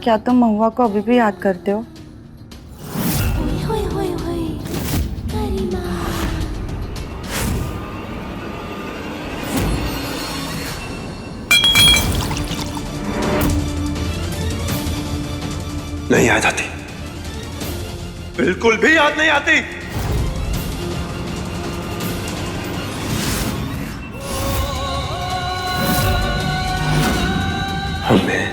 क्या तुम महुआ को अभी भी याद करते हो? नहीं याद आती, बिल्कुल भी याद नहीं आती। हमें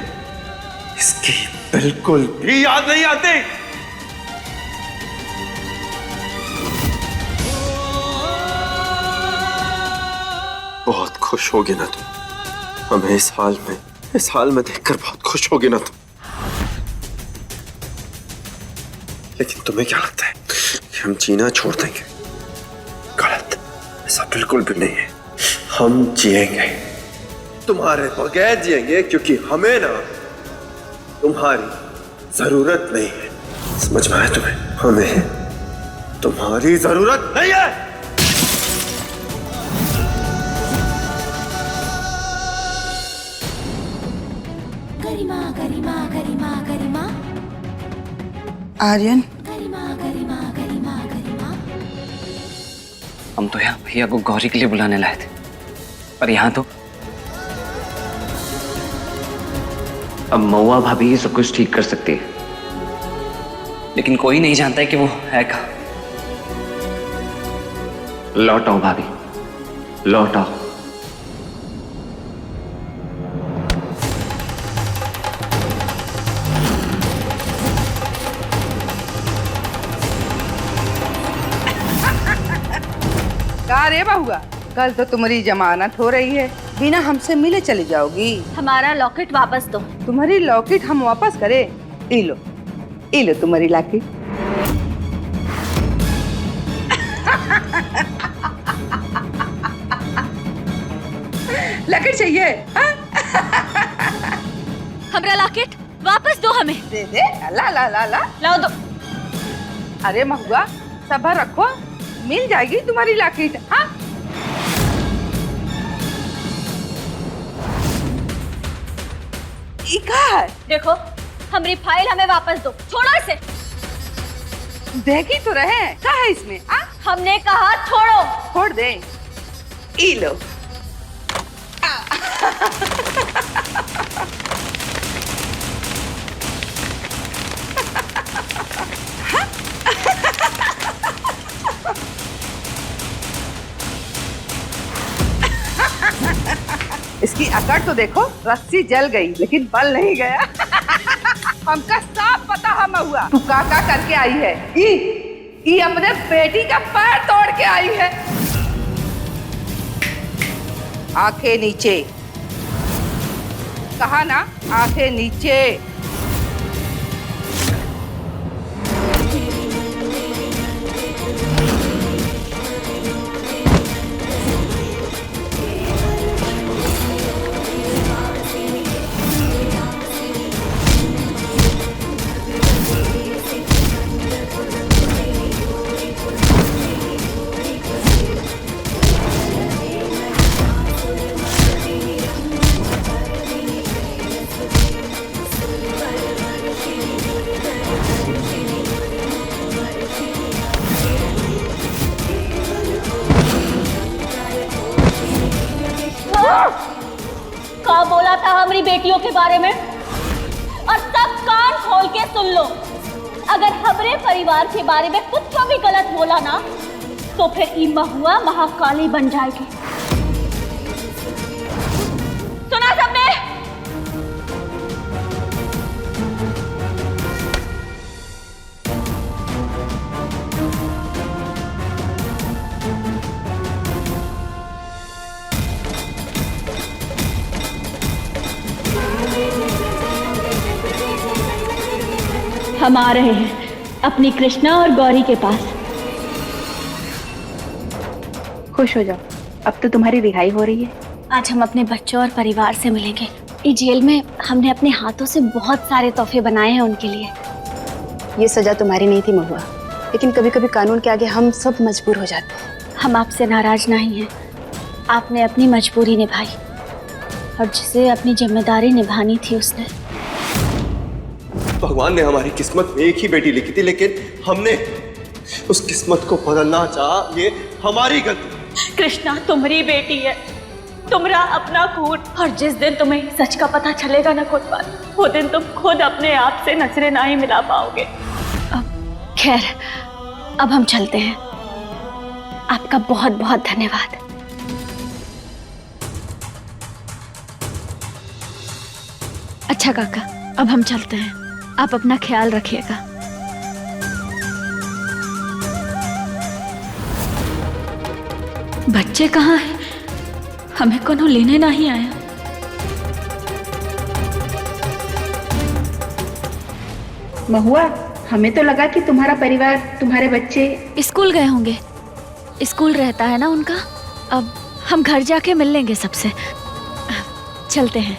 इसकी बिल्कुल भी याद नहीं आती। बहुत खुश होगी ना तुम, हमें इस हाल में देखकर बहुत खुश होगी ना तुम। लेकिन तुम्हें क्या लगता है कि हम जीना छोड़ देंगे? गलत, ऐसा बिल्कुल भी नहीं है। हम जिएंगे, तुम्हारे बगैर जिएंगे, क्योंकि हमें ना तुम्हारी जरूरत नहीं है। समझ में आया तुम्हें? हमें तुम्हारी जरूरत नहीं है। गरिमा गरिमा गरिमा गरिमा आर्यन, गरिमा गरिमा गरिमा गरिमा। हम तो यहाँ भैया को गौरी के लिए बुलाने लाए थे, पर यहाँ तो अब महुआ भाभी ही सब कुछ ठीक कर सकती है, लेकिन कोई नहीं जानता है कि वो है कहाँ। लौट आओ भाभी, लौट आओ। का रे बहुआ, कल तो तुम्हारी जमानत हो रही है, बिना हमसे मिले चली जाओगी। हमारा लॉकेट वापस दो। तुम्हारी लॉकेट हम वापस करें? ई लो तुम्हारी लॉकेट। लॉकेट चाहिए? हमारा लॉकेट वापस दो हमें। दे दे, ला ला ला ला। लाओ दो। अरे महुआ, सब्र रखो, मिल जाएगी तुम्हारी लॉकेट। हाँ, देखो, हमारी फाइल हमें वापस दो। छोड़ो इसे। देखी तो रहे क्या है इसमें? हाँ, हमने कहा छोड़ो। छोड़ दे। ई लो। इसकी अकड़ तो देखो, रस्सी जल गई लेकिन बल नहीं गया। हमका साफ पता हम हुआ तू का करके आई है। ई अपने बेटी का पैर तोड़ के आई है। आंखें नीचे, कहा ना, आंखें नीचे। क्या बोला था हमारी बेटियों के बारे में? और सब कान खोल के सुन लो। अगर हमारे परिवार के बारे में कुछ भी गलत बोला ना, तो फिर ई महुआ महाकाली बन जाएगी। सुना सबने? हम आ रहे हैं अपनी कृष्णा और गौरी के पास। खुश हो जाओ, अब तो तुम्हारी रिहाई हो रही है। आज हम अपने बच्चों और परिवार से मिलेंगे। इस जेल में हमने अपने हाथों से बहुत सारे तोहफे बनाए हैं उनके लिए। ये सजा तुम्हारी नहीं थी महुआ, लेकिन कभी कभी कानून के आगे हम सब मजबूर हो जाते हैं। हम आपसे नाराज नहीं हैं। आपने अपनी मजबूरी निभाई और जिसे अपनी जिम्मेदारी निभानी थी उसने। भगवान ने हमारी किस्मत में एक ही बेटी लिखी थी, लेकिन हमने उस किस्मत को बदलना चाहा। ये हमारी गलती। कृष्णा तुम्हारी बेटी है, तुम्हारा अपना खून। और जिस दिन तुम्हें सच का पता चलेगा ना कोतवाल, वो दिन तुम खुद अपने आप से नजरें ना ही मिला पाओगे। खैर, अब हम चलते हैं। आपका बहुत बहुत धन्यवाद। अच्छा काका, अब हम चलते हैं। आप अपना ख्याल रखिएगा। बच्चे कहाँ हैं? हमें कोनो लेने नहीं आया। महुआ, हमें तो लगा कि तुम्हारा परिवार, तुम्हारे बच्चे स्कूल गए होंगे। स्कूल रहता है ना उनका। अब हम घर जाके मिल लेंगे सबसे। चलते हैं।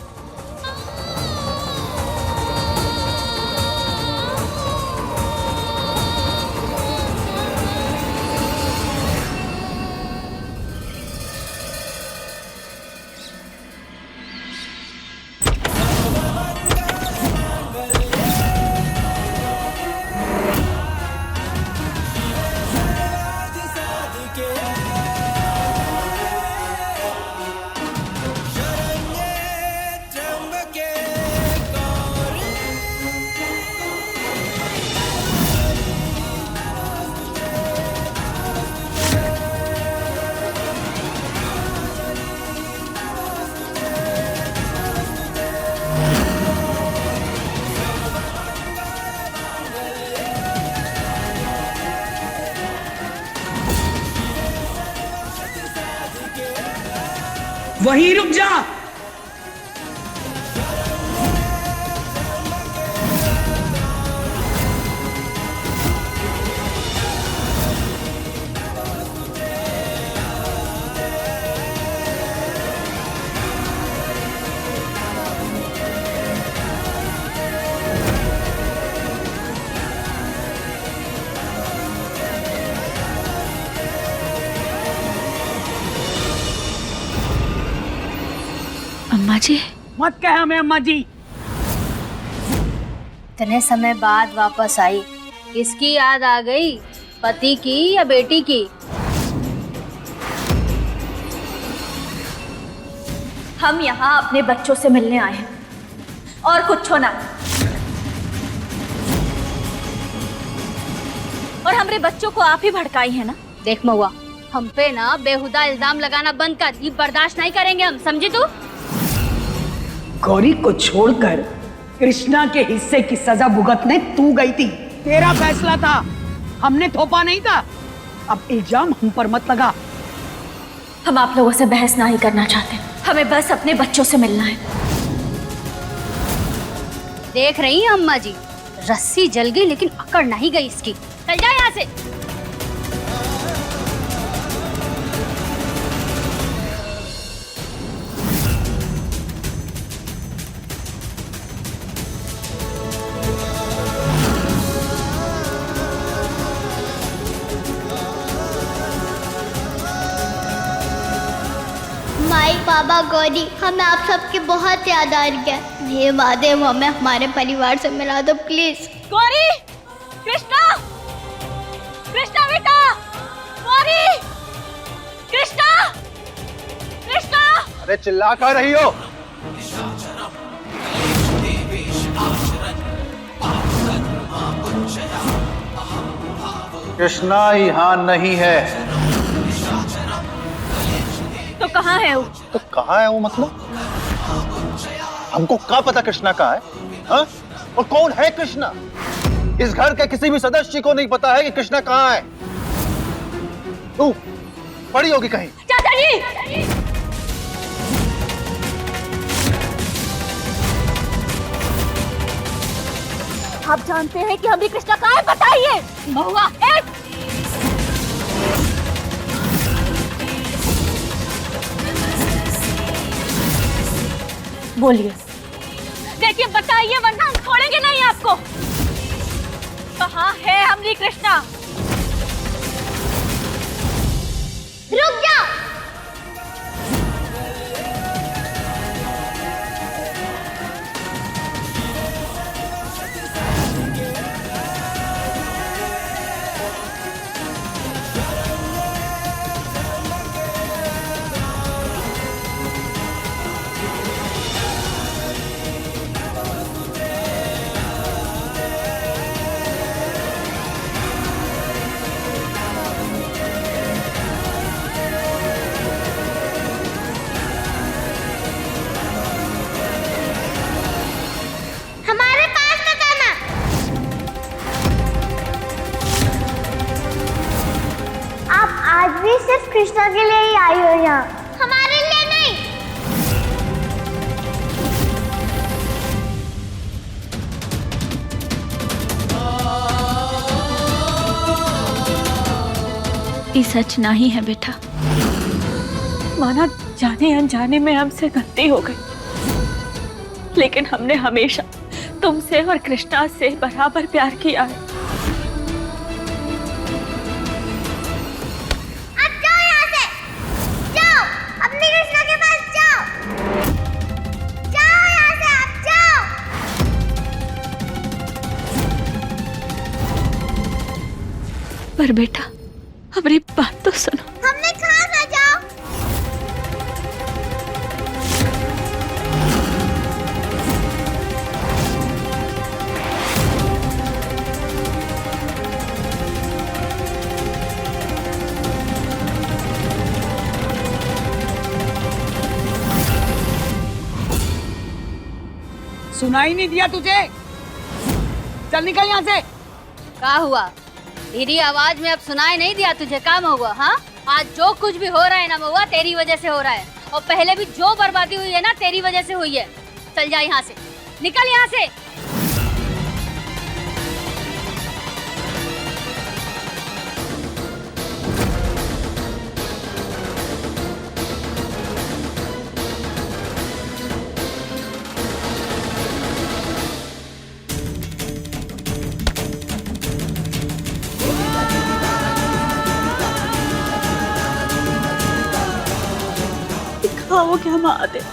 वहीं रुक जा। अम्मा जी, मत कह हमें अम्मा जी। इतने समय बाद वापस आई, किसकी याद आ गई? पति की या बेटी की? हम यहाँ अपने बच्चों से मिलने आए हैं और कुछ होना। और हमारे बच्चों को आप ही भड़काई है ना। देख महुआ, हम पे ना बेहुदा इल्जाम लगाना बंद कर। ये बर्दाश्त नहीं करेंगे हम, समझी तू? गौरी को छोड़कर कृष्णा के हिस्से की सजा भुगतने तू गई थी। तेरा फैसला था, हमने थोपा नहीं था। अब इल्जाम हम पर मत लगा। हम आप लोगों से बहस ना ही करना चाहते, हमें बस अपने बच्चों से मिलना है। देख रही हैं अम्मा जी, रस्सी जल गई लेकिन अकड़ नहीं गई इसकी। चल जा यहाँ से। माई, बाबा, गौरी, हमें आप सबकी बहुत याद आ रही है। ये वादे वो हमें हमारे परिवार से मिला दो प्लीज। गौरी, कृष्णा, कृष्णा बेटा, गौरी, कृष्णा, कृष्णा। अरे चिल्ला कर रही हो? कृष्णा यहाँ नहीं है। तो कहाँ है वो? तो कहाँ है वो मतलब? हमको क्या पता कृष्णा कहाँ है? हाँ? और कौन है कृष्णा? इस घर के किसी भी सदस्य को नहीं पता है कि कृष्णा कहाँ है। तू पड़ी होगी कहीं। चाचा जी, आप जानते हैं कि हमारी कृष्णा कहाँ है? बताइए। महुआ, बोलिए, देखिए बताइए, वरना हम छोड़ेंगे नहीं आपको। कहाँ है हमारी कृष्णा? रुक जा। ये सच नहीं है बेटा। माना जाने अनजाने में हमसे गलती हो गई, लेकिन हमने हमेशा तुमसे और कृष्णा से बराबर प्यार किया है। अब जाओ यहाँ से, जाओ अपनी कृष्णा के पास जाओ, जाओ यहाँ से, आप जाओ। पर बेटा हमारी बात तो सुनो। हमने कहा ना जाओ। सुनाई नहीं दिया तुझे? चल निकल यहाँ से। क्या हुआ? तेरी आवाज में अब सुनाई नहीं दिया तुझे? काम हुआ? हाँ, आज जो कुछ भी हो रहा है ना महुआ, तेरी वजह से हो रहा है। और पहले भी जो बर्बादी हुई है ना, तेरी वजह से हुई है। चल जा यहाँ से, निकल यहाँ से। दिखाओ क्या महादेव,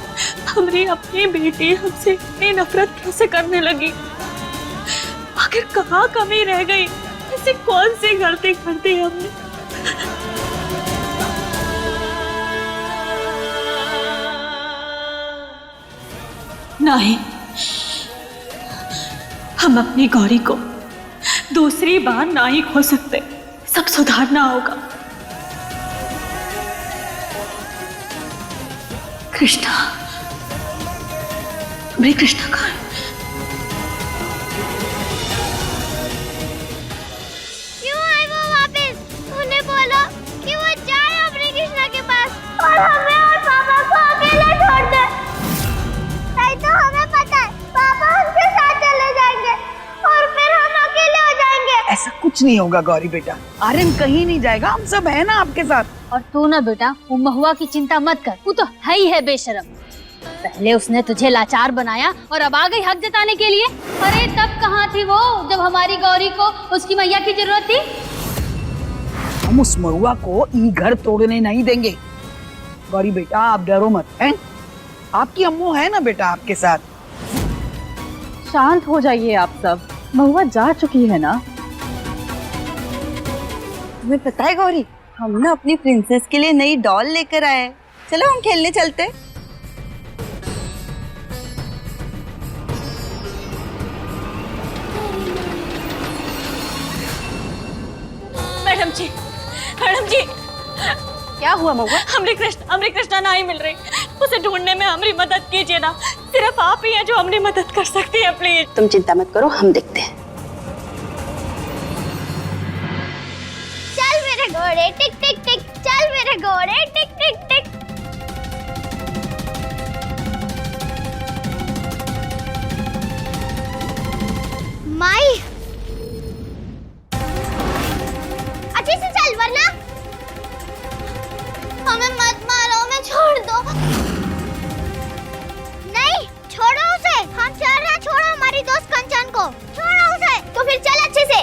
हमारी अपनी बेटी हमसे इतनी नफरत कैसे करने लगी? आखिर कहाँ कमी रह गई? ऐसी कौन सी गलती कर दी हमने? नहीं, हम अपनी गौरी को दूसरी बार ना ही खो सकते। सब सुधारना होगा। कृष्णा, मेरी कृष्णा कहाँ है? क्यों आई वो वापस? उन्हें बोलो कि वो जाए अपनी कृष्णा के पास और हमें और पापा को अकेले छोड़ दे। नहीं तो हमें पता है पापा उनके साथ चले जाएंगे और फिर हम अकेले हो जाएंगे। ऐसा कुछ नहीं होगा गौरी बेटा, आर्यन कहीं नहीं जाएगा, हम सब है ना आपके साथ। और तू ना बेटा, वो महुआ की चिंता मत कर, वो तो है ही है बेशरम। पहले उसने तुझे लाचार बनाया और अब आ गई हक जताने के लिए। अरे तब कहाँ थी वो, जब हमारी गौरी को उसकी मैया की जरूरत थी? हम उस महुआ को ई घर तोड़ने नहीं देंगे। गौरी बेटा आप डरो मत, हैं? आपकी अम्मू है ना बेटा आपके साथ। शांत हो जाइए आप सब, महुआ जा चुकी है ना। तुम्हें पता है गौरी, हम ना अपनी प्रिंसेस के लिए नई डॉल लेकर आए हैं। चलो हम खेलने चलते। मैडम जी, मैडम जी, क्या हुआ महुआ? हमारी कृष्णा नहीं मिल रही। उसे ढूंढने में हमारी मदद कीजिए ना। सिर्फ आप ही हैं जो हमारी मदद कर सकती है, प्लीज। तुम चिंता मत करो, हम देखते हैं। चल मेरे घोड़े टिक टिक टिक, चल मेरे घोड़े टिक टिक टिक। माई अच्छे से चल वरना हमें मत मारो, हमें छोड़ दो। नहीं छोड़ो उसे, हम चल रहे हैं। छोड़ो हमारी दोस्त कंचन को, छोड़ो उसे। तो फिर चल अच्छे से।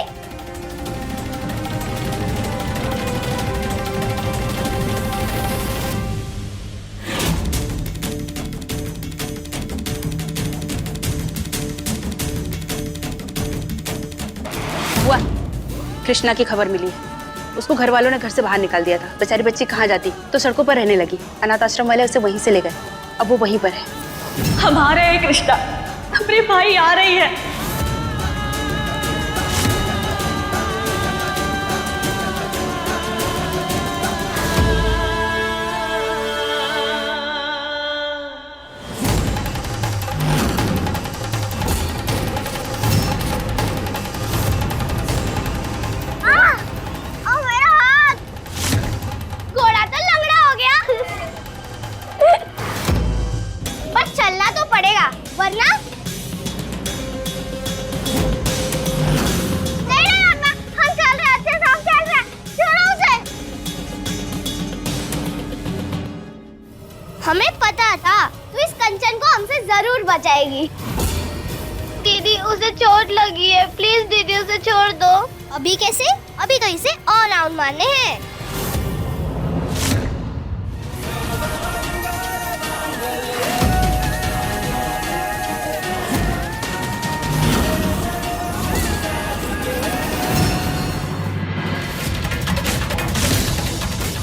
हुआ कृष्णा की खबर मिली है। उसको घर वालों ने घर से बाहर निकाल दिया था। बेचारी बच्ची कहाँ जाती, तो सड़कों पर रहने लगी। अनाथ आश्रम वाले उसे वहीं से ले गए, अब वो वहीं पर है। हमारे कृष्णा, हमारे भाई आ रही है। वरना नहीं हम चल रहे हैं, अच्छे से हम चल रहे हैं। छोड़ो उसे। हमें पता था तू इस कंचन को हमसे जरूर बचाएगी। दीदी उसे चोट लगी है, प्लीज दीदी उसे छोड़ दो। अभी कैसे? अभी तो इसे ऑल आउट मारने हैं।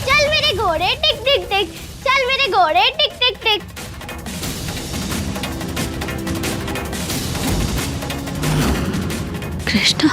चल मेरे घोड़े टिक टिक टिक, चल मेरे घोड़े टिक टिक टिक। कृष्णा,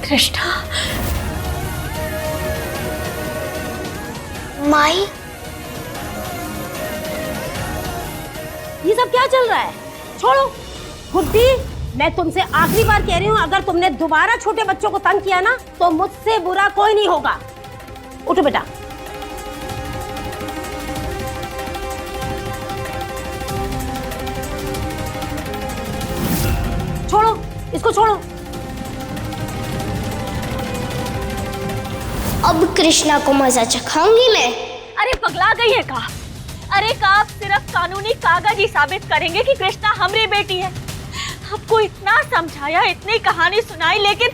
कृष्णा, माई, ये सब क्या चल रहा है? छोड़ो। बुद्धि, मैं तुमसे आखिरी बार कह रही हूँ, अगर तुमने दोबारा छोटे बच्चों को तंग किया ना तो मुझसे बुरा कोई नहीं होगा। उठो बेटा। छोड़ो, इसको छोड़ो। अब कृष्णा को मजा चखाऊंगी मैं। अरे पगला गई है का? अरे का आप सिर्फ कानूनी कागज ही साबित करेंगे कि कृष्णा हमारी बेटी है। आपको इतना समझाया, इतनी कहानी सुनाई, लेकिन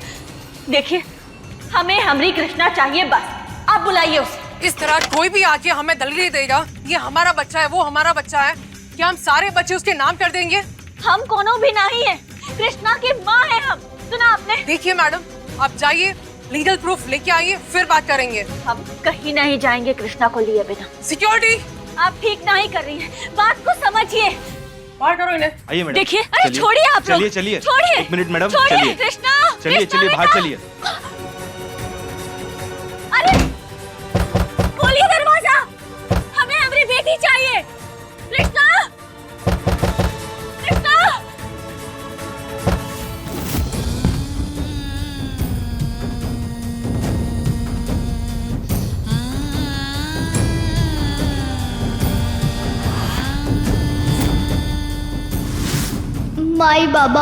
देखिए हमें हमारी कृष्णा चाहिए बस। आप बुलाइए उसे। इस तरह कोई भी आके हमें दलील देगा ये हमारा बच्चा है, वो हमारा बच्चा है, क्या हम सारे बच्चे उसके नाम कर देंगे? हम कोनो भी नहीं है, कृष्णा की माँ है हम। सुना आपने? देखिए मैडम, आप जाइए, लीगल प्रूफ लेके आइए, फिर बात करेंगे। हम कहीं नहीं जाएंगे कृष्णा को लिए बिना। सिक्योरिटी, आप ठीक नहीं कर रही हैं, बात को समझिए। बाहर करो इन्हें। आइए मैडम। देखिए, अरे छोड़िए आप लोग। चलिए चलिए, छोड़िए। एक मिनट मैडम, छोड़िए चलिए कृष्णा। चलिए चलिए, बाहर चलिए। अरे खोलिए दरवाजा, हमें हमारी बेटी चाहिए। कृष्णा, कृष्णा। माई बाबा,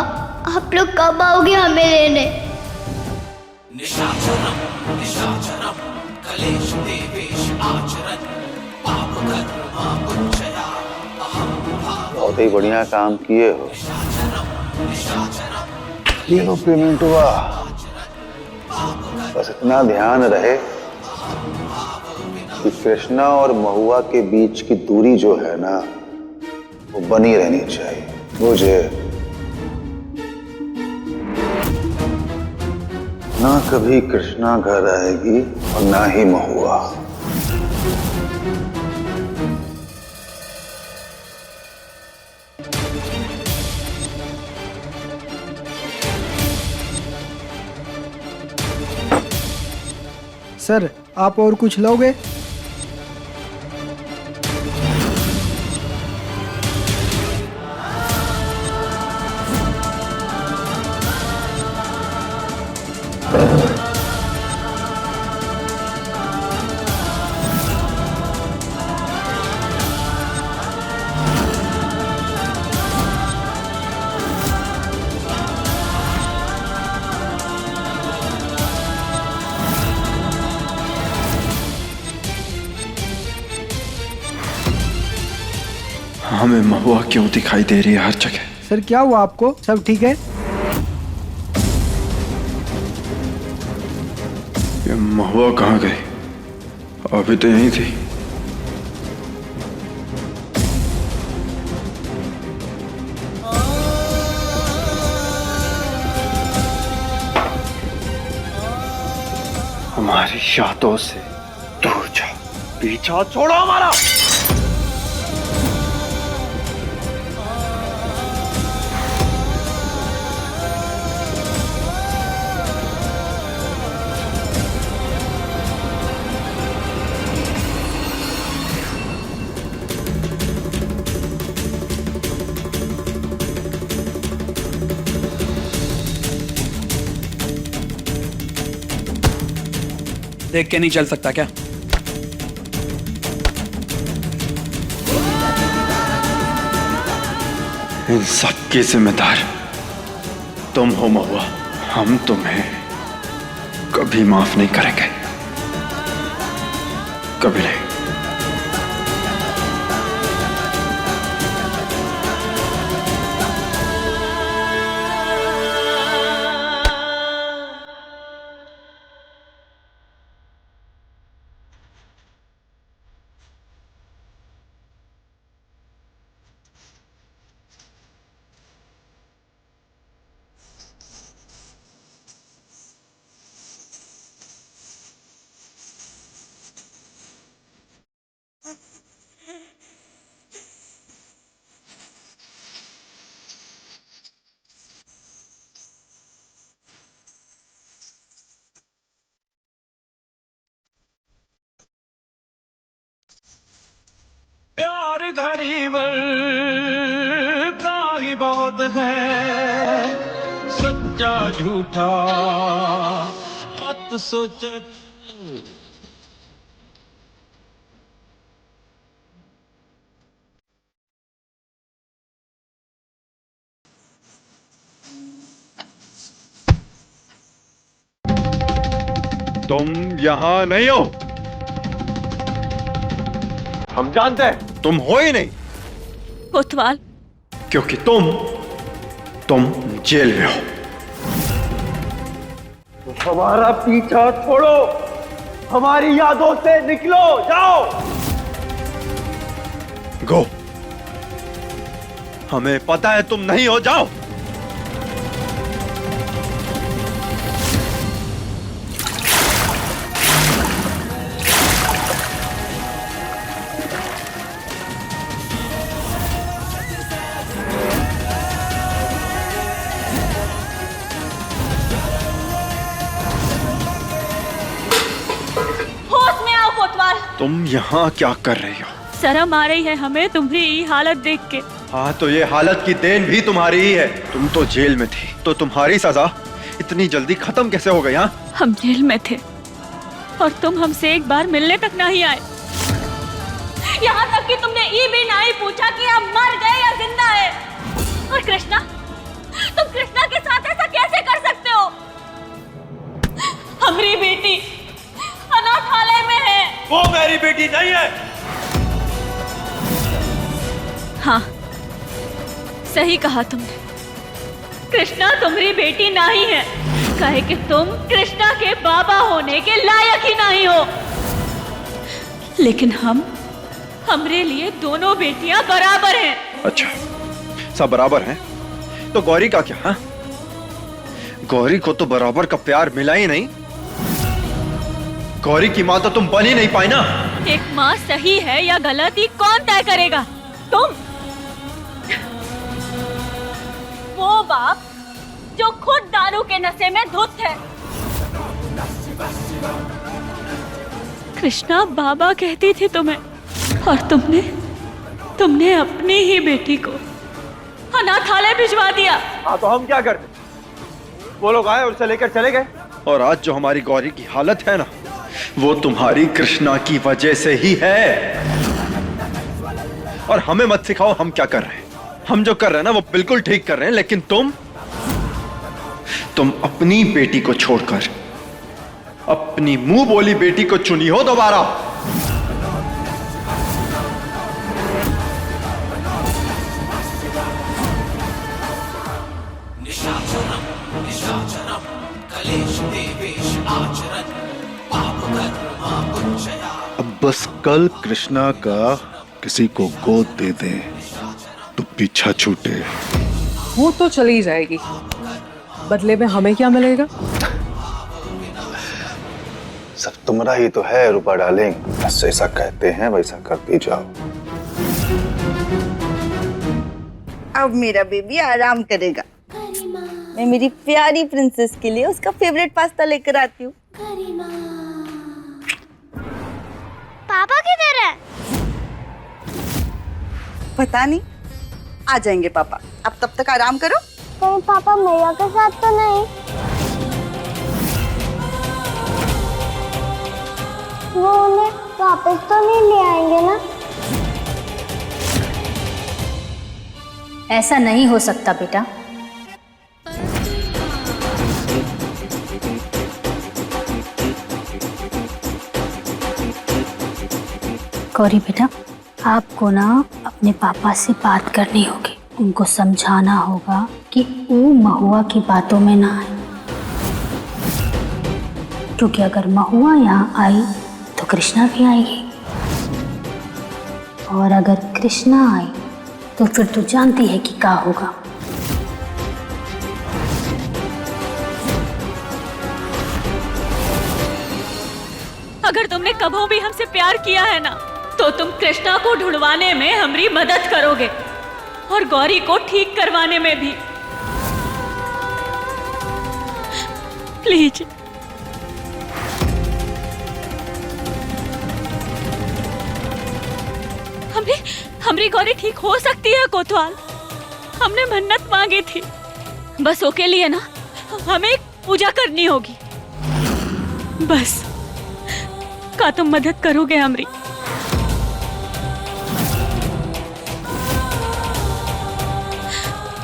आप लोग कब आओगे हमें लेने? बहुत ही बढ़िया काम किए हो। तीनों पेमेंट हुआ, बस इतना ध्यान रहे कि कृष्णा और महुआ के बीच की दूरी जो है ना वो बनी रहनी चाहिए। मुझे ना कभी कृष्णा घर आएगी और ना ही महुआ। सर, आप और कुछ लोगे? हमें महुआ क्यों दिखाई दे रही है हर जगह? सर क्या हुआ आपको? सब ठीक है? ये महुआ कहाँ गई? अभी तो यहीं थी। हमारी यादों से दूर जाओ, पीछा छोड़ो हमारा। देख के नहीं चल सकता क्या? इन सब के जिम्मेदार तुम हो महुआ। हम तुम्हें कभी माफ नहीं करेंगे, कभी नहीं। प्यार गरीबर का ही बहुत है, सच्चा झूठा मत सोच। तुम यहाँ नहीं हो। हम जानते हैं तुम हो ही नहीं, कोतवाल। क्योंकि तुम जेल में हो। हमारा पीछा छोड़ो, हमारी यादों से निकलो, जाओ। गो, हमें पता है तुम नहीं हो, जाओ। तुम यहाँ क्या कर रही हो? शर्म आ रही है हमें तुम्हारी ये हालत देख के। हाँ, तो ये हालत की देन भी तुम्हारी ही है। तुम तो जेल में थी, तो तुम्हारी सजा इतनी जल्दी खत्म कैसे हो गई? हाँ, हम जेल में थे और तुम हमसे एक बार मिलने तक नहीं आए। यहाँ तक कि तुमने ये भी नहीं पूछा कि हम मर गए या जिंदा है। और कृष्णा, तुम कृष्णा के साथ ऐसा कैसे कर सकते हो? हमारी बेटी अनाथालय में है। वो मेरी बेटी नहीं है। हाँ, सही कहा तुमने। कृष्णा तुम्हारी बेटी नहीं है, कहे कि तुम कृष्णा के बाबा होने के लायक ही नहीं हो। लेकिन हमरे लिए दोनों बेटियां बराबर हैं। अच्छा, सब बराबर हैं, तो गौरी का क्या? हाँ, गौरी को तो बराबर का प्यार मिला ही नहीं। गौरी की माँ तो तुम बन ही नहीं पाई ना। एक माँ सही है या गलत ही कौन तय करेगा? तुम। वो बाप जो खुद दारू के नशे में धुत है। कृष्णा बाबा कहती थी तुम्हें, और तुमने अपनी ही बेटी को अनाथालय भिजवा दिया। हाँ, तो हम क्या करते? वो लोग आए और उसे लेकर चले गए। और आज जो हमारी गौरी की हालत है ना, वो तुम्हारी कृष्णा की वजह से ही है। और हमें मत सिखाओ हम क्या कर रहे हैं। हम जो कर रहे हैं ना, वो बिल्कुल ठीक कर रहे हैं। लेकिन तुम अपनी बेटी को छोड़कर अपनी मुंह बोली बेटी को चुनी हो दोबारा। अब बस कल कृष्णा का किसी को गोद दे दें तो पीछा छूटे। वो तो चली जाएगी, बदले में हमें क्या मिलेगा? सब तुम्हारा ही तो है रूपा डार्लिंग। बस जैसा कहते हैं वैसा करती जाओ। अब मेरा बेबी आराम करेगा। मैं मेरी प्यारी प्रिंसेस के लिए उसका फेवरेट पास्ता लेकर आती हूँ। पापा किधर है? पता नहीं, आ जाएंगे पापा। अब तब तक आराम करो। कहीं पापा मैया के साथ तो नहीं? वापस तो नहीं ले आएंगे ना? ऐसा नहीं हो सकता बेटा। गौरी बेटा, आपको ना अपने पापा से बात करनी होगी, उनको समझाना होगा कि वो महुआ की बातों में ना आए, क्योंकि अगर महुआ यहाँ आई तो कृष्णा भी आएगी, और अगर कृष्णा आई तो फिर तू जानती है कि क्या होगा। अगर तुमने कभी भी हमसे प्यार किया है ना, तो तुम कृष्णा को ढूंढवाने में हमारी मदद करोगे और गौरी को ठीक करवाने में भी। प्लीज। हमरी गौरी ठीक हो सकती है कोतवाल। हमने मन्नत मांगी थी, बस ओके लिए ना हमें एक पूजा करनी होगी। बस का तुम मदद करोगे हमरी?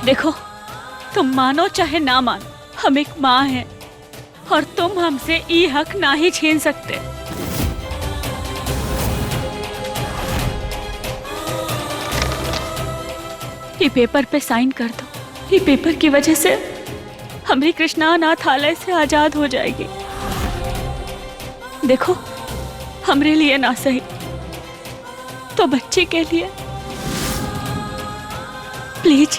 देखो, तुम मानो चाहे ना मानो, हम एक माँ हैं और तुम हमसे ये हक ना ही छीन सकते। ये पेपर पे साइन कर दो। ये पेपर की वजह से हमारी कृष्णा अनाथालय से आजाद हो जाएगी। देखो, हमरे लिए ना सही तो बच्चे के लिए प्लीज।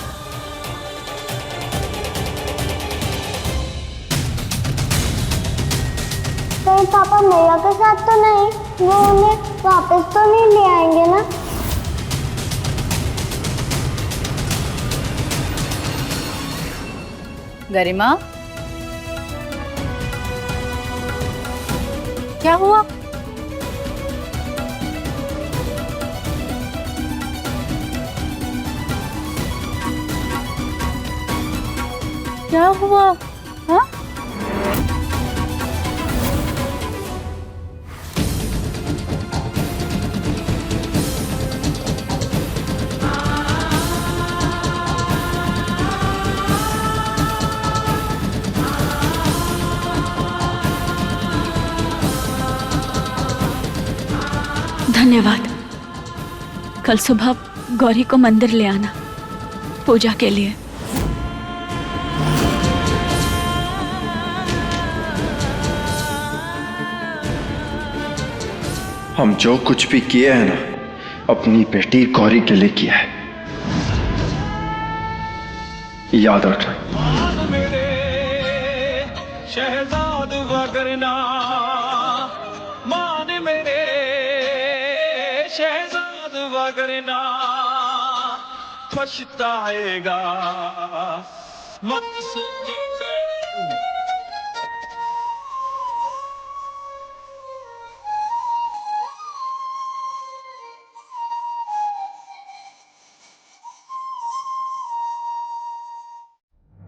कहीं पापा मैया के साथ तो नहीं, वो उन्हें वापस तो नहीं ले आएंगे ना? गरिमा, क्या हुआ? क्या हुआ? हाँ? धन्यवाद। कल सुबह गौरी को मंदिर ले आना पूजा के लिए। हम जो कुछ भी किए हैं ना, अपनी बेटी गौरी के लिए किया है, याद रखना। शहजाद वगरना मान मेरे, शहजाद वगरना पछताएगा मत सोचकर।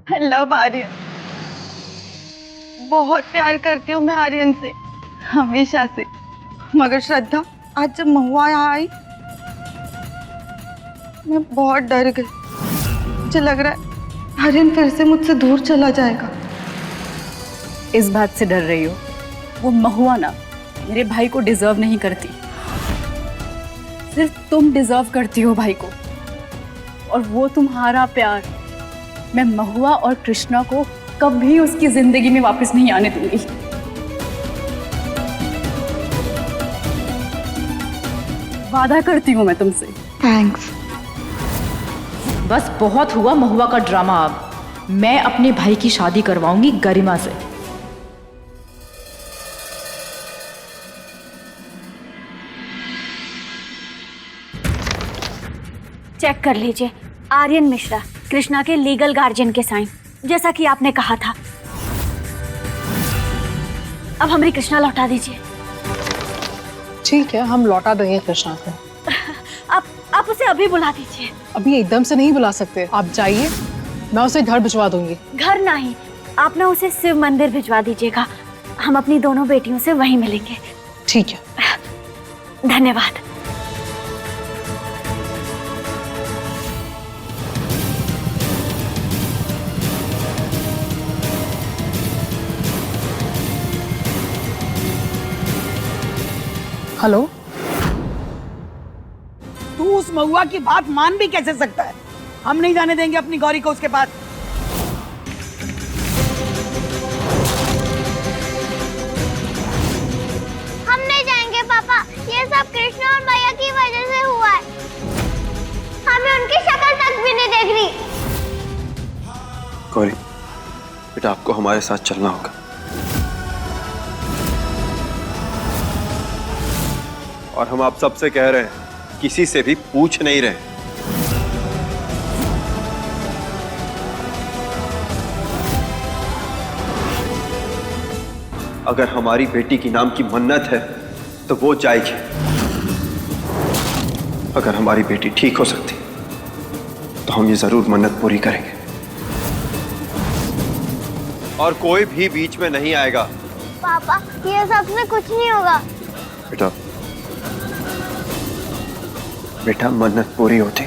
I love Aryan. बहुत प्यार करती हूँ मैं आर्यन से, हमेशा से। मगर श्रद्धा, आज जब महुआ यहाँ आई, मैं बहुत डर गई। मुझे लग रहा है आर्यन फिर से मुझसे दूर चला जाएगा। इस बात से डर रही हो? वो महुआ ना मेरे भाई को डिजर्व नहीं करती। सिर्फ तुम डिजर्व करती हो भाई को, और वो तुम्हारा प्यार मैं महुआ और कृष्णा को कभी उसकी जिंदगी में वापस नहीं आने दूंगी। वादा करती हूँ मैं तुमसे। थैंक्स। बस बहुत हुआ महुआ का ड्रामा। अब मैं अपने भाई की शादी करवाऊंगी गरिमा से। चेक कर लीजिए, आर्यन मिश्रा, कृष्णा के लीगल गार्जियन के साइन, जैसा कि आपने कहा था। अब हमारी कृष्णा लौटा दीजिए। ठीक है, हम लौटा देंगे कृष्णा को। आप उसे अभी बुला दीजिए। अभी एकदम से नहीं बुला सकते, आप जाइए, मैं उसे घर भिजवा दूंगी। घर नहीं, आप ना उसे शिव मंदिर भिजवा दीजिएगा। हम अपनी दोनों बेटियों से वहीं मिलेंगे। ठीक है। धन्यवाद। हेलो, तू उस महुआ की बात मान भी कैसे सकता है? हम नहीं जाने देंगे अपनी गौरी को उसके पास। हम नहीं जाएंगे पापा, ये सब कृष्णा और भैया की वजह से हुआ है। हमें उनकी शक्ल तक भी नहीं देख रही। गौरी बेटा, आपको हमारे साथ चलना होगा। और हम आप सबसे कह रहे हैं, किसी से भी पूछ नहीं रहे। अगर हमारी बेटी की नाम की मन्नत है तो वो जाएगी। अगर हमारी बेटी ठीक हो सकती तो हम ये जरूर मन्नत पूरी करेंगे। और कोई भी बीच में नहीं आएगा। पापा, ये सबसे कुछ नहीं होगा। बेटा बेटा, मन्नत पूरी होती।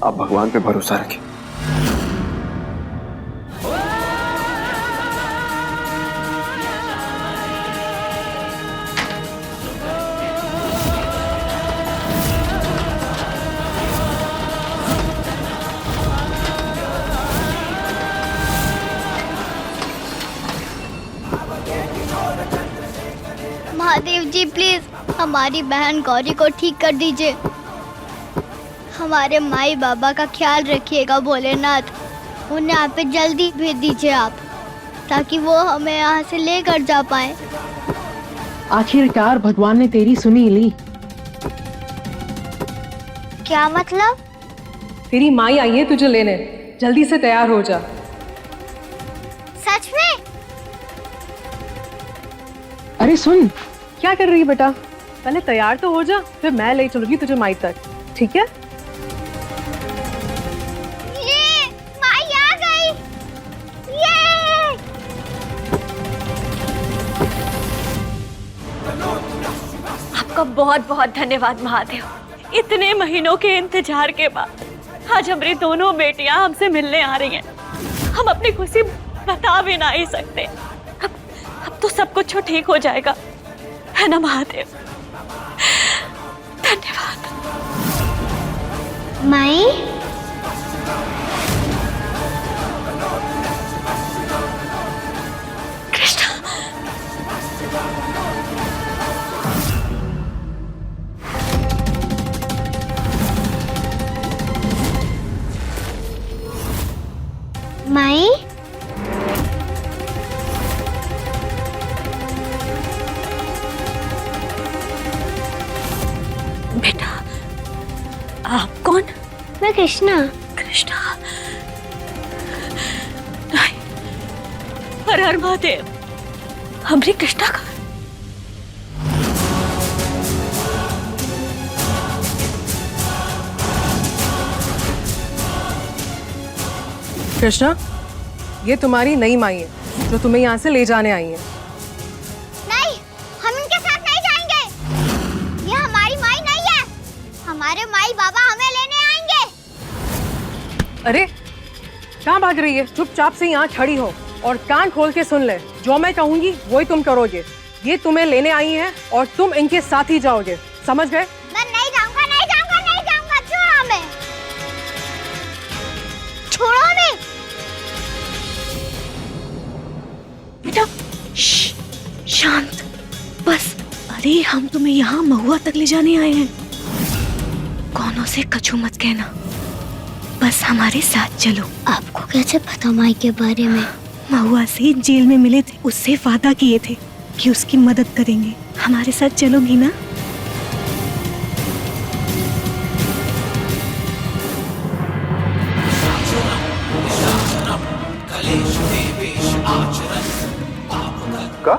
आप भगवान पे भरोसा रखें। महादेव जी प्लीज हमारी बहन गौरी को ठीक कर दीजिए। हमारे माई बाबा का ख्याल रखिएगा भोलेनाथ। उन्हें यहाँ पे जल्दी भेज दीजिए आप, ताकि वो हमें यहाँ से लेकर जा पाए। आखिरकार भगवान ने तेरी सुनी ली। क्या मतलब? तेरी माई आई है तुझे लेने, जल्दी से तैयार हो जा। सच में? अरे सुन, क्या कर रही है बेटा? पहले तैयार तो हो जा, फिर मैं ले चलूंगी तुझे माई तक, ठीक है? ये माई आ गई। ये आपका बहुत बहुत धन्यवाद महादेव। इतने महीनों के इंतजार के बाद आज हमारी दोनों बेटियां हमसे मिलने आ रही हैं। हम अपनी खुशी बता भी नहीं सकते। अब तो सब कुछ ठीक हो जाएगा, है ना महादेव? धन्यवाद। माई, कृष्णा, माई, बेटा आप कौन? मैं कृष्णा। कृष्णा नहीं, हर हर महादेव, हमारी कृष्णा का। कृष्णा, ये तुम्हारी नई माई है जो तुम्हें यहाँ से ले जाने आई है। नहीं, हम इनके साथ नहीं जाएंगे। ये हमारी माई नहीं है। हमारे माई बाबा हमें लेने आएंगे। अरे कहाँ भाग रही है? चुपचाप से यहाँ खड़ी हो और कान खोल के सुन ले। जो मैं कहूँगी वही तुम करोगे। ये तुम्हें लेने आई हैं और तुम इनके साथ ही जाओगे, समझ गए? मैं नहीं जाऊंगा, नहीं जाऊंगा, नहीं जाऊंगा। छोड़ो हमें, छोड़ो हमें। बेटा शांत, बस। अरे हम तुम्हें यहाँ महुआ तक ले जाने आए हैं। कौनों से कछू मत कहना, बस हमारे साथ चलो। आपको कैसे पता माई के बारे में? महुआ से जेल में मिले थे, उससे वादा किए थे कि उसकी मदद करेंगे। हमारे साथ चलोगी ना? का?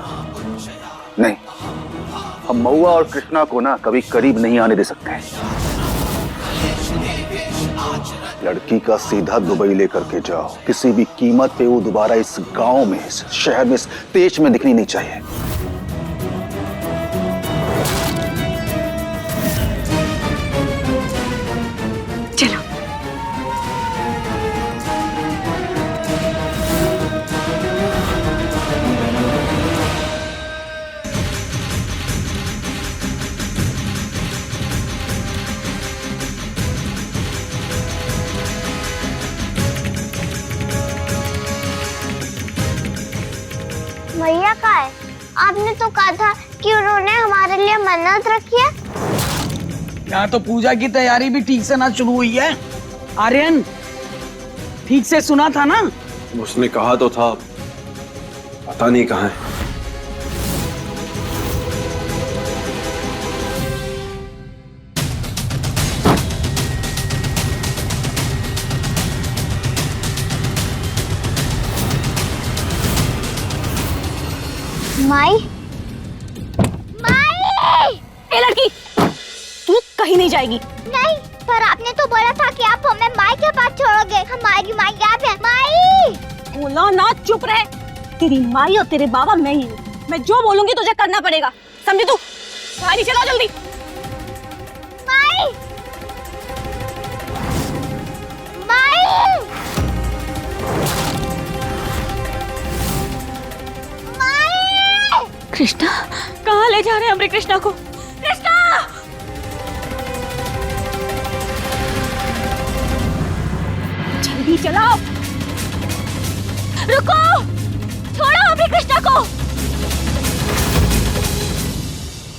नहीं, हम महुआ और कृष्णा को ना कभी करीब नहीं आने दे सकते। लड़की का सीधा दुबई लेकर के जाओ। किसी भी कीमत पे वो दोबारा इस गांव में, इस शहर में, इस देश में दिखनी नहीं चाहिए। आपने तो कहा था कि उन्होंने हमारे लिए मन्नत रखी है। यहाँ तो पूजा की तैयारी भी ठीक से ना शुरू हुई है। आर्यन, ठीक से सुना था ना? उसने कहा तो था, पता नहीं कहाँ है। माई, माई! ए लड़की, तू कहीं नहीं जाएगी। नहीं, पर आपने तो बोला था कि आप हमें माई के पास छोड़ोगे। हमारी माई यहाँ पे है। माई! बोला ना, चुप रहे। तेरी माई और तेरे बाबा मैं ही हूँ। मैं जो बोलूंगी तुझे करना पड़ेगा, समझी तू? गाड़ी चला जल्दी। माई! माई! कृष्णा, कहाँ ले जा रहे हैं हमरे कृष्णा को? कृष्णा! जल्दी चलाओ। रुको, छोड़ो हमरे कृष्णा को।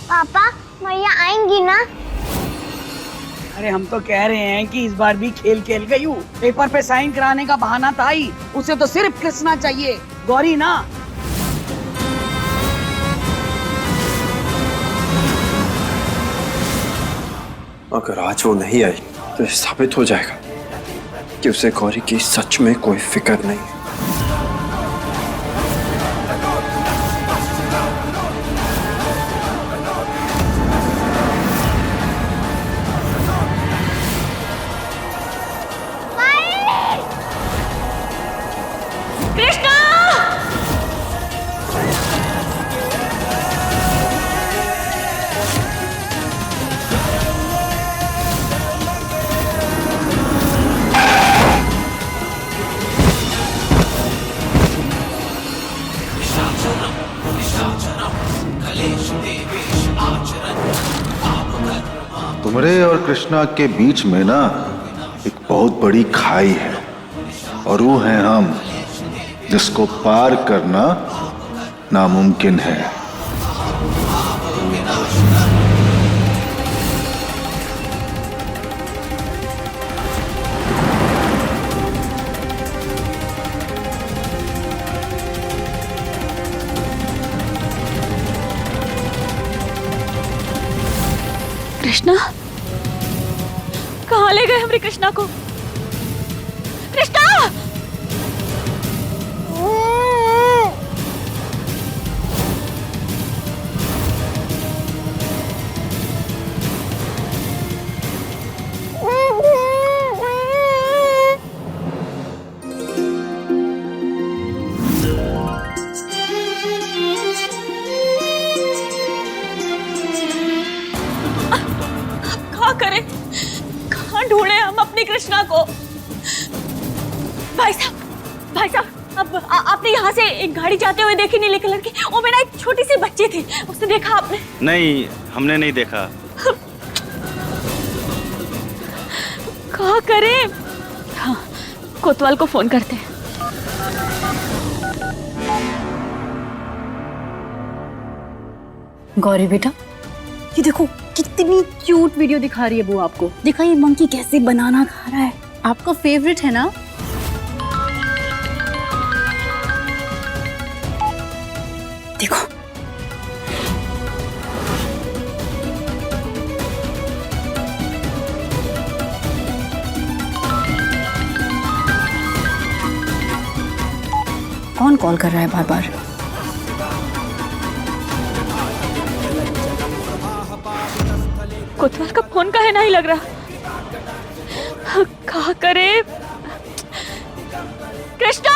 पापा, मैया आएंगी ना? अरे हम तो कह रहे हैं कि इस बार भी खेल खेल गई हूँ। पेपर पे साइन कराने का बहाना था ही। उसे तो सिर्फ कृष्णा चाहिए, गौरी ना। अगर आज वो नहीं आई तो ये साबित हो जाएगा कि उसे गौरी की सच में कोई फिक्र नहीं है। तुमरे और कृष्णा के बीच में ना एक बहुत बड़ी खाई है, और वो है हम, जिसको पार करना नामुमकिन है। कृष्णा, कहाँ ले गए हमरे कृष्णा को? कृष्णा! करें, कहाँ ढूंढे हम अपनी कृष्णा को? भाई साहब, अब आपने यहाँ से एक गाड़ी जाते हुए देखी नीले कलर की? वो मेरा एक छोटी सी बच्ची थी, उसे देखा आपने? नहीं, हमने नहीं देखा। कहाँ करें? हाँ, कोतवाल को फोन करते हैं। गौरी बेटा, ये देखो कितनी क्यूट वीडियो दिखा रही है वो आपको। देखा ये मंकी कैसे बनाना खा रहा है। आपका फेवरेट है ना? देखो। कौन कॉल कर रहा है बार बार? कोतवाल का फोन का है नहीं लग रहा। क्या करे? कृष्णा!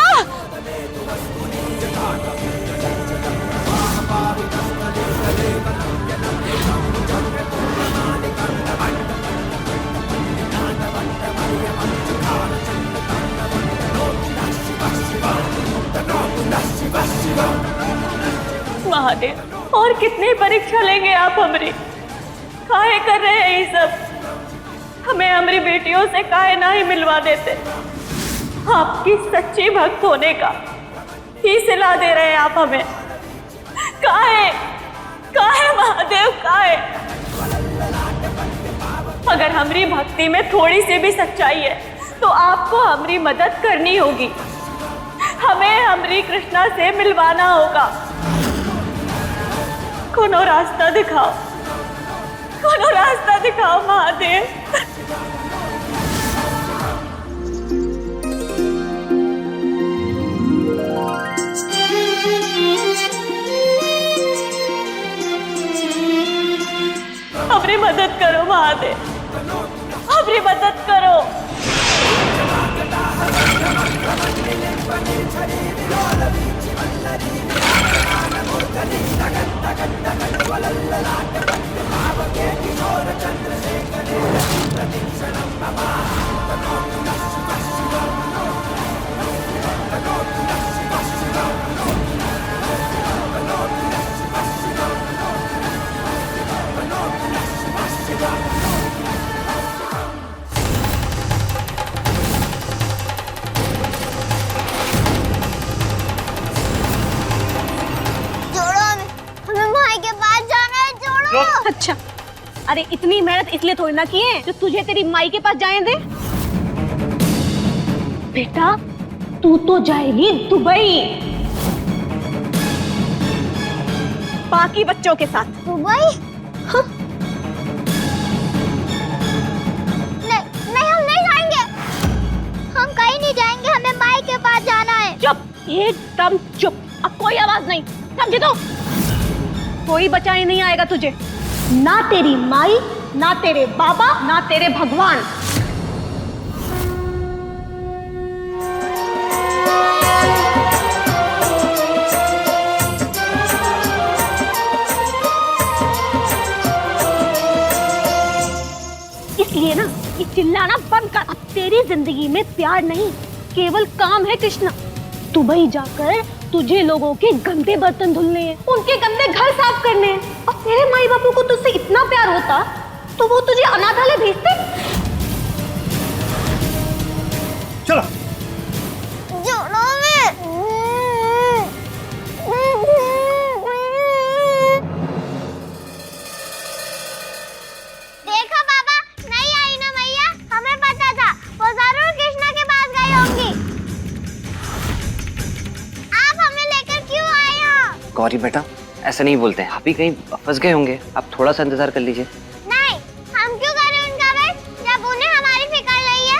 महादेव, और कितनी परीक्षा लेंगे आप हमरी? काहे कर रहे हैं ये सब? हमें हमारी बेटियों से काहे ना ही मिलवा देते? आपकी सच्ची भक्त होने का ही सिला दे रहे हैं आप हमें। कहाँ है महादेव, कहाँ है? अगर हमारी भक्ति में थोड़ी सी भी सच्चाई है तो आपको हमारी मदद करनी होगी, हमें हमारी कृष्णा से मिलवाना होगा। कोनो रास्ता दिखाओ, कोनो रास्ता दिखाओ महादेव। हमारी मदद करो महादेव, हमारी मदद करो। अच्छा, अरे इतनी मेहनत इसलिए थोड़ी ना की है जो तुझे तेरी माई के पास जाने दे। बेटा तू तो जाएगी दुबई, बाकी बच्चों के साथ। दुबई? हाँ। नहीं हम नहीं जाएंगे, हम कहीं नहीं जाएंगे, हमें माई के पास जाना है। चुप, एकदम चुप, अब कोई आवाज नहीं, समझे तो? कोई बचाने नहीं आएगा तुझे, ना तेरी माई, ना तेरे बाबा, ना तेरे भगवान। इसलिए ना ये चिल्लाना बंद कर। अब तेरी जिंदगी में प्यार नहीं, केवल काम है कृष्णा। दुबई जाकर तुझे लोगों के गंदे बर्तन धुलने हैं, उनके गंदे घर साफ करने हैं। और तेरे माई बापू को तुझसे इतना प्यार होता तो वो तुझे अनाथालय भेजते। चलो जोड़ों में। देखा बाबा, नहीं आई ना मैया, हमें पता था वो जरूर कृष्णा के पास गई होंगी। आप हमें लेकर क्यों आए हो? गौरी बेटा ऐसा नहीं बोलते हैं, आप ही कहीं फंस गए होंगे, आप थोड़ा सा इंतजार कर लीजिए। नहीं, हम क्यों करें उनका वेट जब उन्हें हमारी फिक्र नहीं है।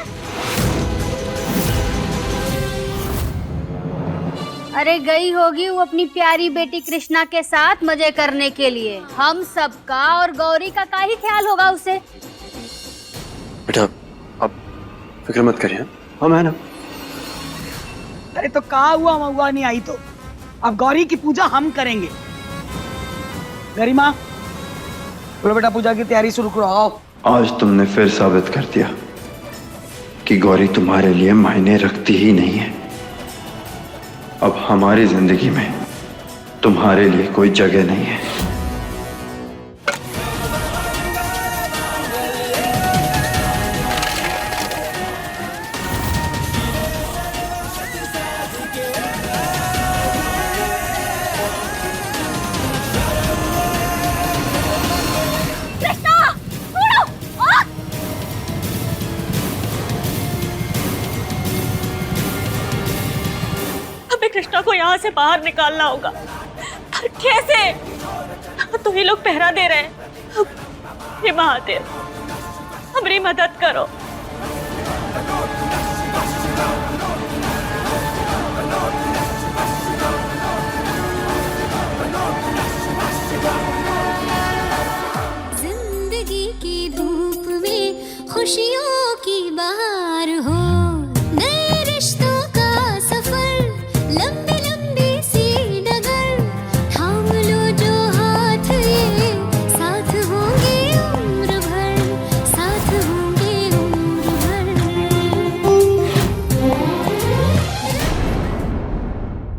अरे गई होगी वो अपनी प्यारी बेटी कृष्णा के साथ मजे करने के लिए। हम सबका और गौरी का ही ख्याल होगा उसे। बेटा अब फिक्र मत करिए, हम है ना। अरे तो कहाँ हुआ महुआ नहीं आई तो अब गौरी की पूजा हम करेंगे। गरिमा बोलो बेटा, पूजा की तैयारी शुरू करो। आओ। आज तुमने फिर साबित कर दिया कि गौरी तुम्हारे लिए मायने रखती ही नहीं है। अब हमारी जिंदगी में तुम्हारे लिए कोई जगह नहीं है। कृष्णा को यहाँ से बाहर निकालना होगा, पर कैसे? तो ये लोग पहरा दे रहे हैं। हे महादेव, हमारी मदद करो।